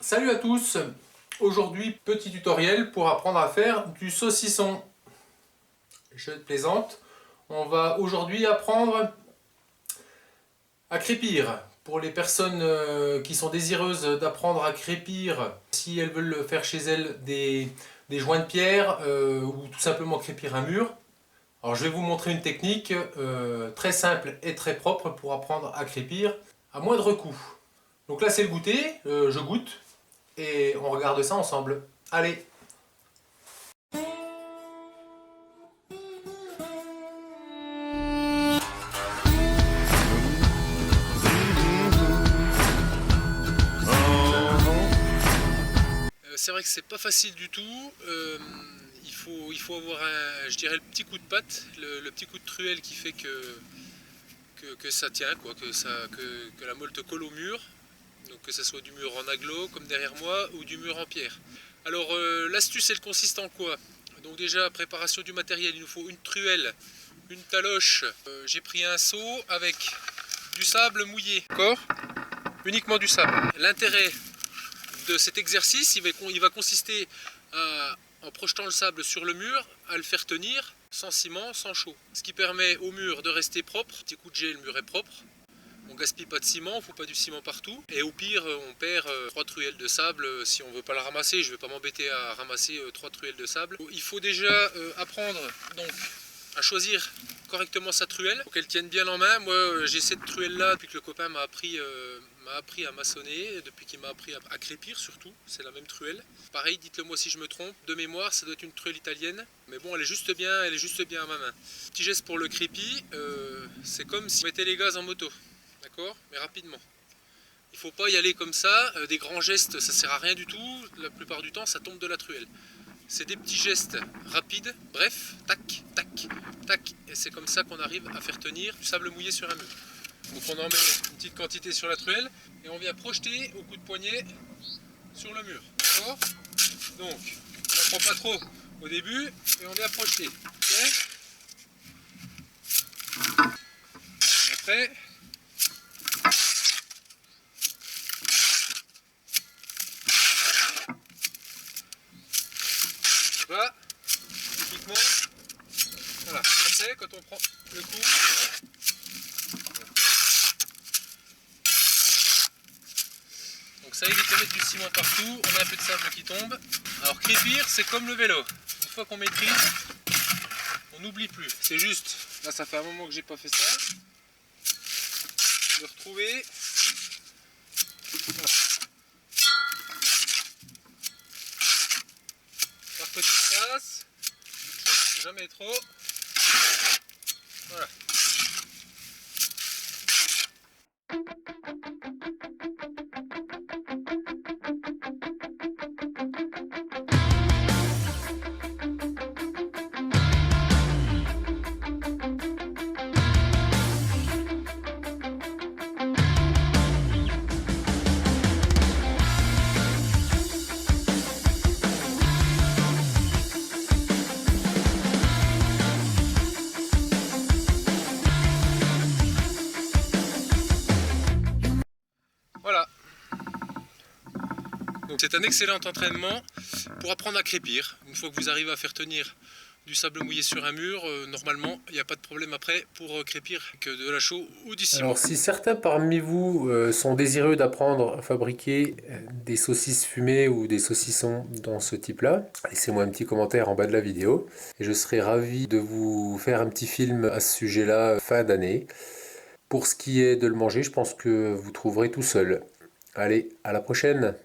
Salut à tous! Aujourd'hui, petit tutoriel pour apprendre à faire du saucisson. Je plaisante. On va aujourd'hui apprendre à crépir. Pour les personnes qui sont désireuses d'apprendre à crépir, si elles veulent faire chez elles des joints de pierre ou tout simplement crépir un mur. Alors je vais vous montrer une technique très simple et très propre pour apprendre à crépir à moindre coût. Donc là c'est le goûter, je goûte. Et on regarde ça ensemble. Allez! C'est vrai que c'est pas facile du tout. Il faut avoir je dirais le petit coup de patte, le petit coup de truelle qui fait que ça tient, quoi, que la molle te colle au mur. Donc que ce soit du mur en aglo comme derrière moi ou du mur en pierre. Alors l'astuce elle consiste en quoi? Donc déjà préparation du matériel, il nous faut une truelle, une taloche, j'ai pris un seau avec du sable mouillé, d'accord? Uniquement du sable. L'intérêt de cet exercice il va consister en projetant le sable sur le mur, à le faire tenir sans ciment, sans chaux. Ce qui permet au mur de rester propre, petit coup de jet, le mur est propre. On gaspille pas de ciment, on ne fout pas du ciment partout. Et au pire, on perd 3 truelles de sable si on ne veut pas la ramasser. Je ne vais pas m'embêter à ramasser 3 truelles de sable. Il faut déjà apprendre donc, à choisir correctement sa truelle pour qu'elle tienne bien en main. Moi, j'ai cette truelle-là depuis que le copain m'a appris à maçonner, depuis qu'il m'a appris à crépir surtout. C'est la même truelle. Pareil, dites-le moi si je me trompe. De mémoire, ça doit être une truelle italienne. Mais bon, elle est juste bien à ma main. Petit geste pour le crépi, c'est comme si on mettait les gaz en moto. D'accord? Mais rapidement. Il ne faut pas y aller comme ça, des grands gestes ça sert à rien du tout, la plupart du temps ça tombe de la truelle. C'est des petits gestes rapides, bref, tac, tac, tac, et c'est comme ça qu'on arrive à faire tenir du sable mouillé sur un mur. Donc on en met une petite quantité sur la truelle et on vient projeter au coup de poignet sur le mur. D'accord? Donc on n'en prend pas trop au début et on vient projeter. Okay? Et après, voilà, typiquement, voilà, après quand on prend le coup, donc ça évite de mettre du ciment partout, on a un peu de sable qui tombe. Alors crépir c'est comme le vélo, une fois qu'on maîtrise, on n'oublie plus, c'est juste, là ça fait un moment que j'ai pas fait ça, de retrouver, voilà. Par petites tasses, jamais trop, voilà. Voilà. Donc c'est un excellent entraînement pour apprendre à crépir. Une fois que vous arrivez à faire tenir du sable mouillé sur un mur, normalement il n'y a pas de problème après pour crépir que de la chaux ou du ciment. Alors si certains parmi vous sont désireux d'apprendre à fabriquer des saucisses fumées ou des saucissons dans ce type-là, laissez-moi un petit commentaire en bas de la vidéo et je serai ravi de vous faire un petit film à ce sujet-là fin d'année. Pour ce qui est de le manger, je pense que vous trouverez tout seul. Allez, à la prochaine!